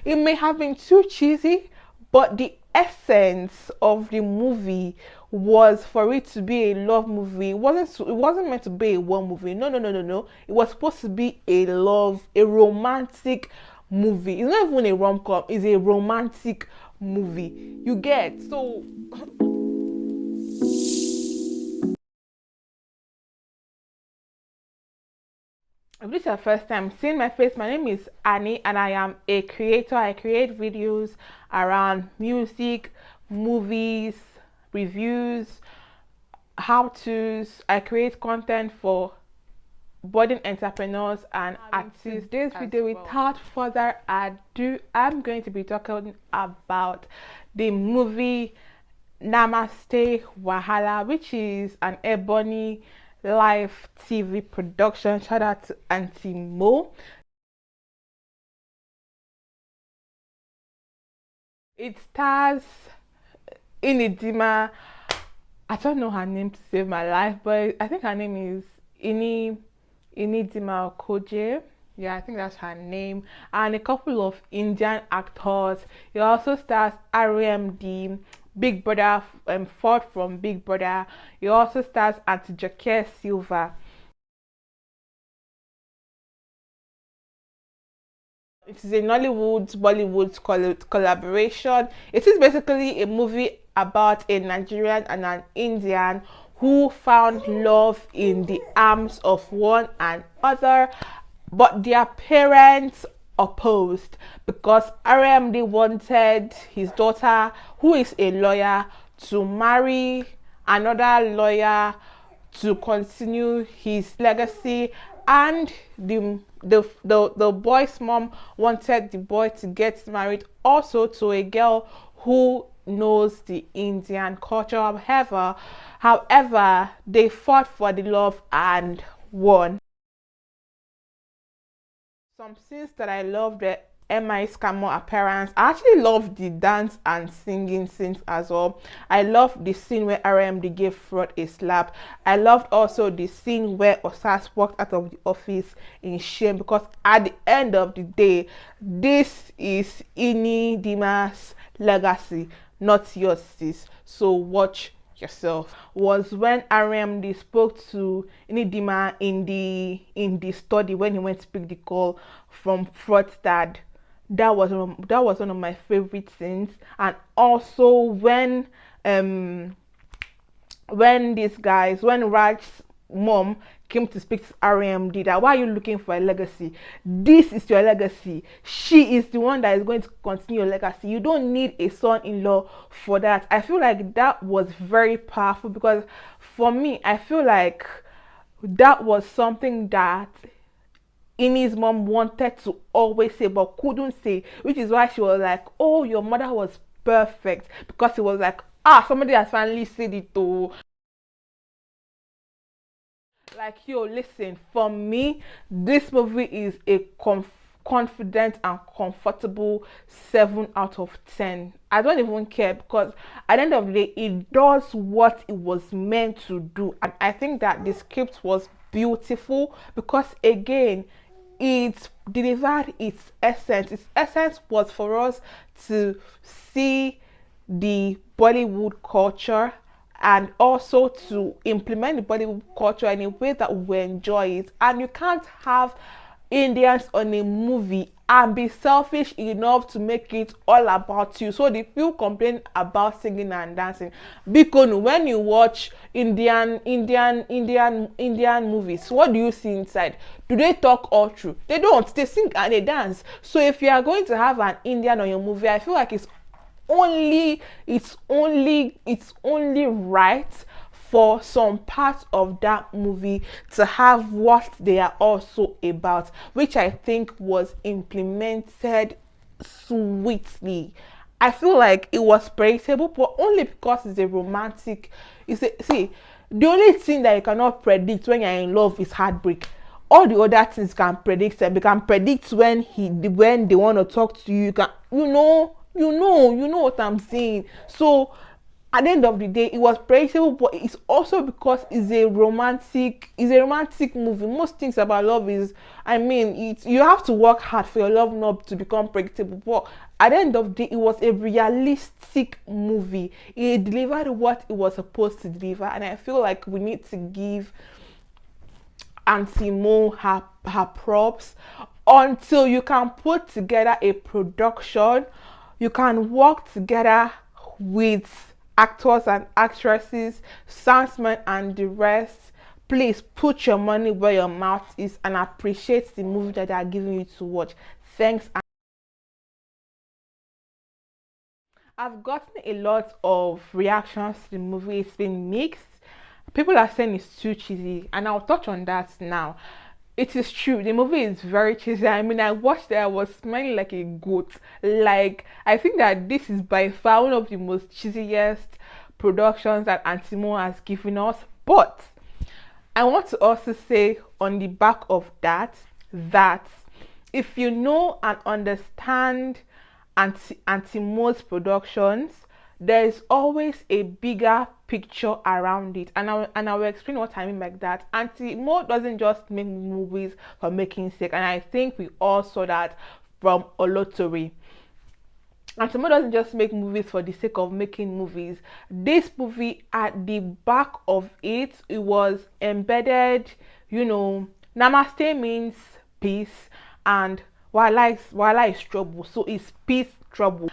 it may have been too cheesy, but the essence of the movie was for it to be a love movie. It wasn't meant to be a war movie. No, no, no, no, no. It was supposed to be a romantic movie. It's not even a rom-com, it's a romantic movie. You get? So if this is your first time seeing my face, my name is Annie and I am a creator. I create videos around music, movies, reviews, how to's. I create content for budding entrepreneurs and artists. This video, without further ado, I'm going to be talking about the movie Namaste Wahala, which is an Ebony Live TV production. Shout out to Auntie Mo. It stars Inidima. I don't know her name to save my life, but I think her name is Inidima Okoje. Yeah, I think that's her name. And a couple of Indian actors. It also stars RMD, Big Brother, Ford from Big Brother. It also stars Auntie Joke Silva. It is a Nollywood Bollywood collaboration. It is basically a movie about a Nigerian and an Indian who found love in the arms of one another, but their parents opposed because RMD wanted his daughter, who is a lawyer, to marry another lawyer to continue his legacy, and the boy's mom wanted the boy to get married also to a girl who knows the Indian culture. However, they fought for the love and won. Some scenes that I loved, the MI's Camo appearance. I actually love the dance and singing scenes as well. I love the scene where RMD gave Fraud a slap. I loved also the scene where Osas walked out of the office in shame, because at the end of the day, this is Ini Dima's legacy, not yours, sis. So watch yourself. Was when RMD spoke to Inidima in the study when he went to pick the call from Fraud's dad. That was one of my favorite scenes. And also when Raj's mom came to speak to RMD, that why are you looking for a legacy? This is your legacy. She is the one that is going to continue your legacy. You don't need a son-in-law for that. I feel like that was very powerful, because for me, I feel like that was something that Ini's mom wanted to always say but couldn't say, which is why she was like, oh, your mother was perfect, because it was like, somebody has finally said it to. Like, yo, listen, for me, this movie is a confident and comfortable 7 out of 10. I don't even care, because at the end of the day, it does what it was meant to do. And I think that the script was beautiful, because again, it delivered its essence. Its essence was for us to see the Bollywood culture, and also to implement the Bollywood culture in a way that we enjoy it. And you can't have Indians on a movie and be selfish enough to make it all about you. So the people complain about singing and dancing, because when you watch Indian movies, what do you see inside? Do they talk all through? They don't. They sing and they dance. So if you are going to have an Indian on your movie, I feel like it's only right for some parts of that movie to have what they are also about, which I think was implemented sweetly. I feel like it was predictable, but only because it's a romantic. See, the only thing that you cannot predict when you're in love is heartbreak. All the other things can predict them. You can predict when they want to talk to you. You know what I'm saying. So at the end of the day, it was predictable, but it's also because it's a romantic movie. Most things about love is, I mean, you have to work hard for your love not to become predictable. But at the end of the day, it was a realistic movie. It delivered what it was supposed to deliver, and I feel like we need to give Auntie Mo her props. Until you can put together a production, you can work together with actors and actresses, soundsmen, and the rest. Please put your money where your mouth is and appreciate the movie that they are giving you to watch. Thanks. I've gotten a lot of reactions to the movie. It's been mixed. People are saying it's too cheesy, and I'll touch on that now. It is true, the movie is very cheesy. I mean, I watched it, I was smelling like a goat. Like, I think that this is by far one of the most cheesiest productions that Antimo has given us. But I want to also say on the back of that, that if you know and understand Antimo's productions, there is always a bigger picture around it, and I will explain what I mean by that. Antimo doesn't just make movies for making sake, and I think we all saw that from Olotori. Antimo doesn't just make movies for the sake of making movies. This movie, at the back of it, it was embedded, Namaste means peace, and Wahala is trouble, so it's peace, trouble.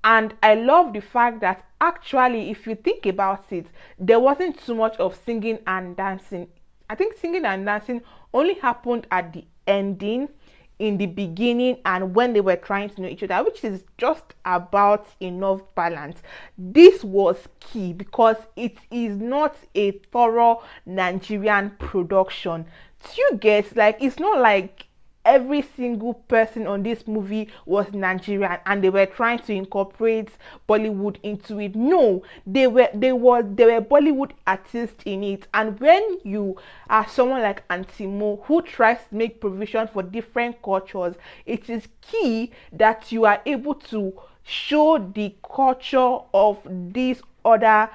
And I love the fact that actually, if you think about it, there wasn't too much of singing and dancing. I think singing and dancing only happened at the ending, in the beginning, and when they were trying to know each other, which is just about enough balance. This was key because it is not a thorough Nigerian production. Do you get, like, it's not like every single person on this movie was Nigerian and they were trying to incorporate Bollywood into it. No, they were Bollywood artists in it. And when you are someone like Antimo who tries to make provision for different cultures, it is key that you are able to show the culture of these other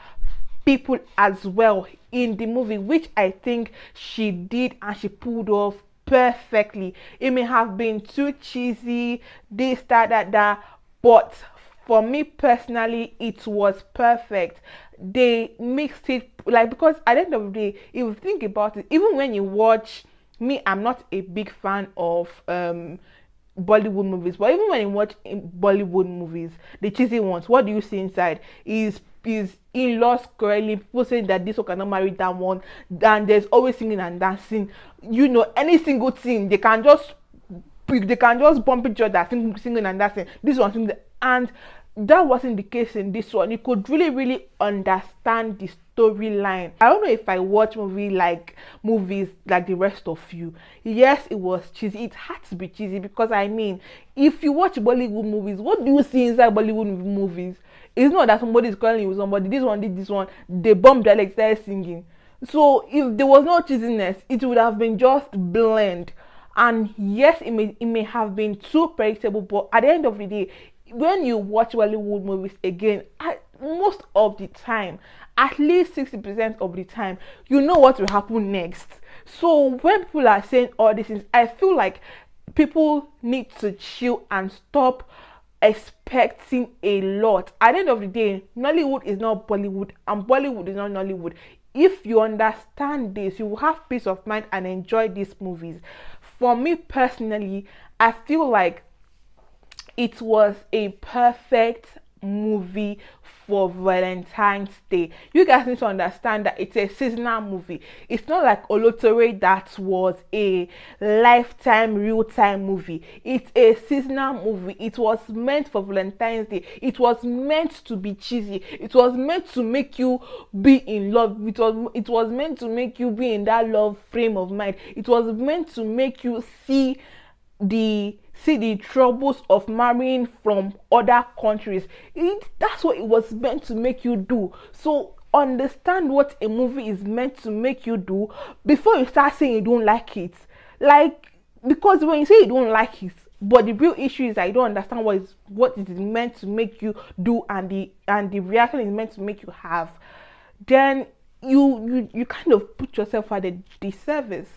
people as well in the movie, which I think she did, and she pulled off perfectly. It may have been too cheesy, this, that, but for me personally, it was perfect. They mixed it, like, because at the end of the day, if you think about it, even when you watch, me, I'm not a big fan of Bollywood movies, but even when you watch Bollywood movies, the cheesy ones, what do you see inside? Is in-laws quarreling, people saying that this one cannot marry that one, and there's always singing and dancing. Any single thing, they can just bump each other, singing and dancing. This one singing, and that wasn't the case in this one. You could really, really understand the storyline. I don't know if I watch movies like the rest of you. Yes, it was cheesy. It had to be cheesy because, I mean, if you watch Bollywood movies, what do you see inside Bollywood movies? It's not that somebody is calling you somebody, this one did this one, they bump dialect, started singing. So if there was no cheesiness, it would have been just blend. And yes, it may have been too predictable, but at the end of the day, when you watch Bollywood movies again, most of the time, at least 60% of the time, you know what will happen next. So when people are saying all these things, I feel like people need to chill and stop expecting a lot. At the end of the day, Nollywood is not Bollywood and Bollywood is not Nollywood. If you understand this, you will have peace of mind and enjoy these movies. For me personally, I feel like it was a perfect movie for Valentine's Day. You guys need to understand that it's a seasonal movie. It's not like Olotori that was a lifetime, real-time movie. It's a seasonal movie. It was meant for Valentine's Day. It was meant to be cheesy. It was meant to make you be in love. It was meant to make you be in that love frame of mind. It was meant to make you see the troubles of marrying from other countries. That's what it was meant to make you do. So understand what a movie is meant to make you do before you start saying you don't like it. Like, because when you say you don't like it, but the real issue is I don't understand what it is meant to make you do, and the reaction is meant to make you have, then you kind of put yourself at a disservice.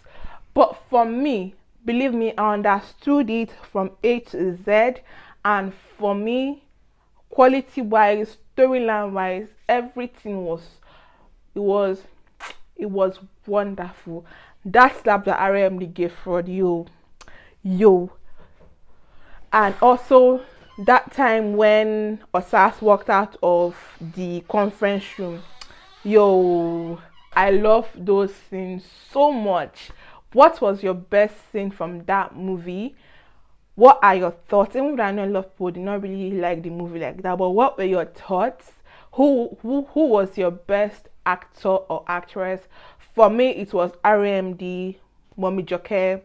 But for me, believe me, I understood it from A to Z, and for me, quality wise, storyline wise, everything it was it was wonderful. That slap that RMD gave for yo. And also that time when Osas walked out of the conference room, yo, I love those scenes so much. What was your best scene from that movie? What are your thoughts? Even though I know a lot of people did not really like the movie like that, but what were your thoughts? Who was your best actor or actress? For me, it was RMD, Mommy Joke,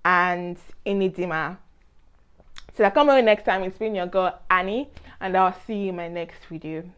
and Inidima. So I come on next time. It's been your girl Annie, and I'll see you in my next video.